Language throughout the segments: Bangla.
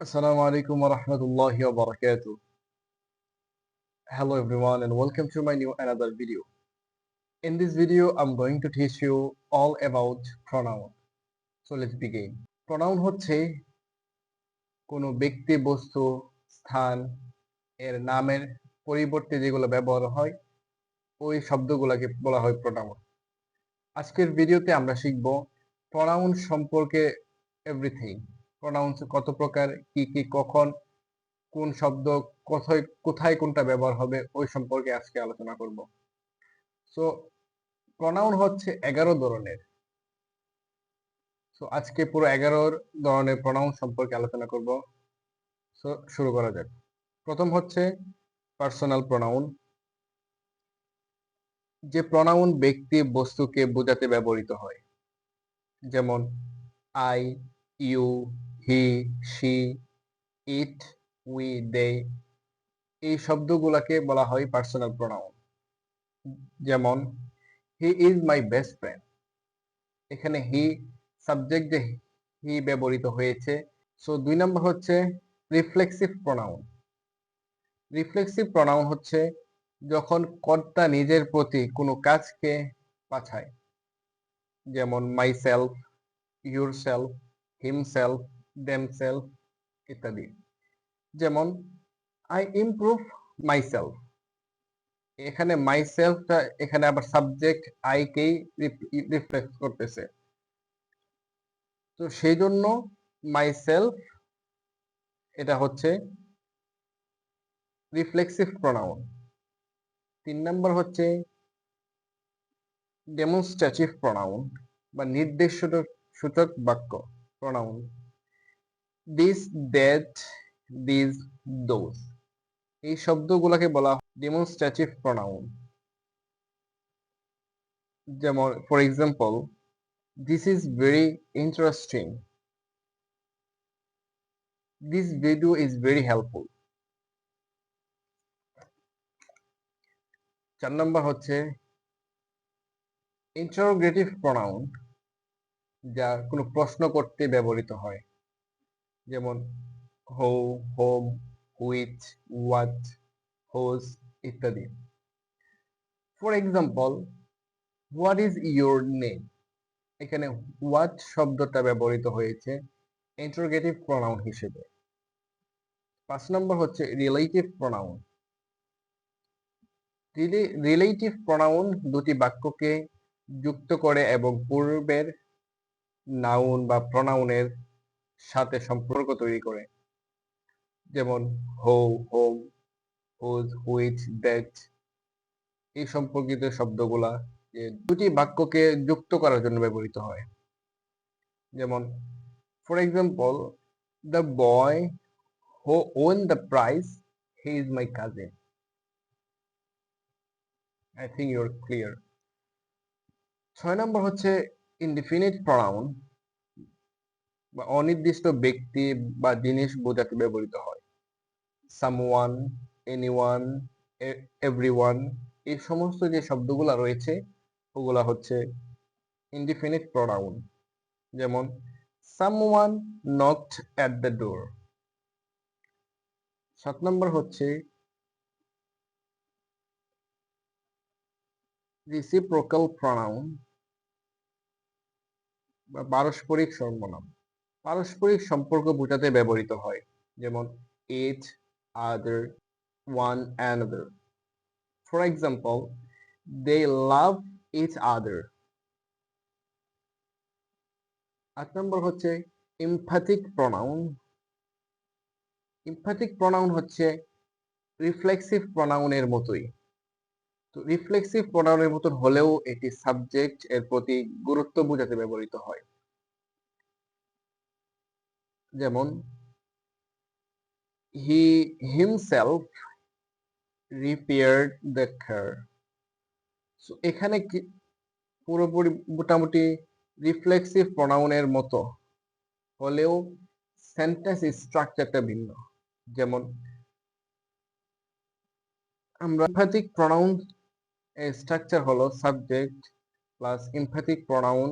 Assalamu alaikum wa rahmatullahi wa barakatuh. Hello everyone and welcome to my new another video. In this video, I'm going to teach you all about pronoun. So let's begin. Pronoun হচ্ছে কোনো ব্যক্তি, বস্তু, স্থান এর নামের পরিবর্তে যেগুলো ব্যবহার হয় ওই শব্দগুলোকে বলা হয় প্রোনাউন। আজকের ভিডিওতে আমরা শিখব প্রোনাউন সম্পর্কে এভরিথিং। প্রোনাউন কত প্রকার, কি কখন, কোন শব্দ কোথায় কোথায় কোনটা ব্যবহার হবে ওই সম্পর্কে আজকে আলোচনা করব। সো প্রোনাউন হচ্ছে 11 ধরনের। সো আজকে পুরো 11 ধরনের প্রোনাউন সম্পর্কে আলোচনা করব। সো শুরু করা যাক। প্রথম হচ্ছে পার্সোনাল প্রোনাউন, যে প্রোনাউন ব্যক্তি বস্তুকে বোঝাতে ব্যবহৃত হয়, যেমন I, you, he, she, it, we, they. এই শব্দগুলোকে বলা হয় পার্সোনাল প্রোনাউন। যেমন he is my best friend, এখানে হি সাবজেক্ট, হি ব্যবহৃত হয়েছে। সো 2 নম্বর হচ্ছে রিফ্লেক্সিভ প্রোনাউন। রিফ্লেক্সিভ প্রোনাউন হচ্ছে যখন কর্তা নিজের প্রতি কোনো কাজকে পাঠায়, যেমন myself, yourself, himself, themselves ইত্যাদি। যেমন আই ইমপ্রুভ মাই সেলফ, এখানে মাই সেলফটা এখানে আবার সাবজেক্ট আইকেই রিফ্লেক্ট করতেছে। তো সেই জন্য মাই সেলফ এটা হচ্ছে রিফ্লেক্সিভ প্রোনাউন। 3 নম্বর হচ্ছে ডেমনস্ট্রেটিভ প্রোনাউন বা নির্দেশ সূচক বাক্য pronoun. This, that, this, those, এই শব্দগুলোকে বলা হয় ডেমনস্ট্রেটিভ প্রোনাউন। যেমন for example, this is very interesting, this video is very helpful. 4 নম্বর হচ্ছে ইন্টারোগেটিভ প্রোনাউন, যা কোনো প্রশ্ন করতে ব্যবহৃত হয়, যেমন হো, হোম, হুইচ, হোয়াট, হোজ ইত্যাদি। For example, what is your name, এখানে হোয়াট শব্দটা ব্যবহৃত হয়েছে ইন্টারোগেটিভ প্রোনাউন হিসেবে। 5 নম্বর হচ্ছে রিলেটিভ প্রোনাউন। রিলেটিভ প্রোনাউন দুটি বাক্যকে যুক্ত করে এবং পূর্বের নাউন বা প্রোনাউনের সাথে সম্পর্ক তৈরি করে, যেমন হো, হোম, হুজ, হুইচ, দ্যাট। এই সম্পর্কিত শব্দগুলা যে দুটি বাক্যকে যুক্ত করার জন্য ব্যবহৃত হয়। যেমন for example, the boy who won the prize, he is my cousin. I think you are clear. 6 number হচ্ছে ইনডিফিনিট প্রোনাউন বা অনির্দিষ্ট ব্যক্তি বা জিনিস বোঝাতে ব্যবহৃত হয়। সামওয়ান, এনিওয়ান, এভরিওয়ান, এই সমস্ত যে শব্দগুলা রয়েছে ওগুলা হচ্ছে ইনডিফিনিট প্রোনাউন। যেমন someone knocked at the door. 7 নম্বর হচ্ছে রিসিপ্রোকাল প্রোনাউন বা পারস্পরিক সর্বনাম। পারস্পরিক সম্পর্ক বোঝাতে ব্যবহৃত হয়, যেমন each, other, one another. For example, they love each other. 8 number হচ্ছে ইমফ্যাথিক প্রোনাউন। ইমফ্যাথিক প্রোনাউন হচ্ছে রিফ্লেক্সিভ প্রোনাউনের মতোই। তো রিফ্লেক্সিভ প্রোনাউনের মতন হলেও এটি সাবজেক্ট এর প্রতি গুরুত্ব বোঝাতে ব্যবহৃত হয়। যেমন he himself repaired the car. So এখানে কি পুরোপুরি মোটামুটি রিফ্লেক্সিভ প্রোনাউনের মতো হলেও সেন্টেন্স স্ট্রাকচারটা ভিন্ন। যেমন আমরা এমফ্যাথিক প্রোনাউন এর স্ট্রাকচার হলো subject plus emphatic pronoun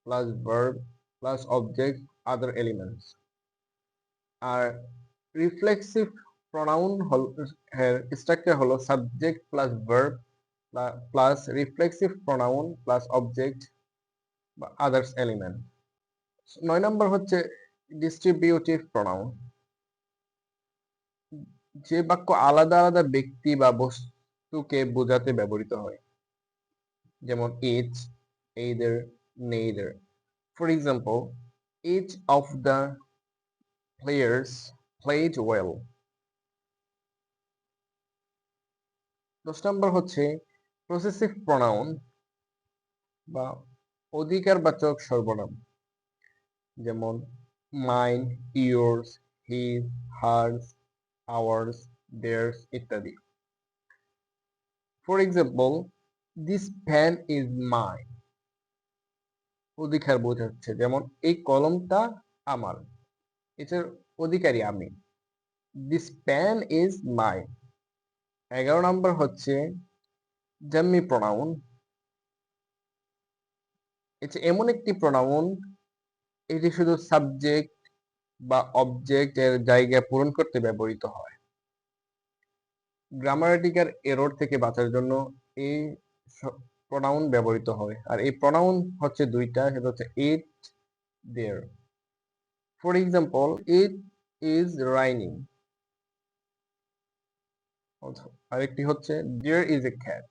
plus verb plus object other elements. আর রিফ্লেক্সিভ প্রোনাউন স্ট্রাকচার হলো subject plus verb plus reflexive pronoun plus object বা আদার্স এলিমেন্ট। 9 নম্বর হচ্ছে ডিস্ট্রিবিউটিভ প্রোনাউন, যে বাক্য আলাদা আলাদা ব্যক্তি বা বস্তুকে বোঝাতে ব্যবহৃত হয়, যেমন each, either, neither. For example, each of the players played well. 10 নম্বর হচ্ছে পসেসিভ প্রোনাউন বা অধিকারবাচক সর্বনাম, যেমন mine, yours, his, hers, ours, theirs ইত্যাদি। For example, this pen is mine. অধিকার বোঝাচ্ছে, যেমন এই কলমটা আমার, এটার অধিকারী আমি। This pen is mine. 11 নম্বর হচ্ছে জাম্মি প্রোনাউন। এটা এমন একটি প্রোনাউন, এটি শুধু সাবজেক্ট বা অবজেক্ট এর জায়গা পূরণ করতে ব্যবহৃত হয়। গ্রামাটিক্যাল এরর থেকে বাঁচার জন্য এই প্রোনাউন ব্যবহৃত হয়। আর এই প্রোনাউন হচ্ছে দুইটা, সেটা হচ্ছে it, there. For example, it is raining. আরেকটি হচ্ছে দেয়ার ইজ এ ক্যাট।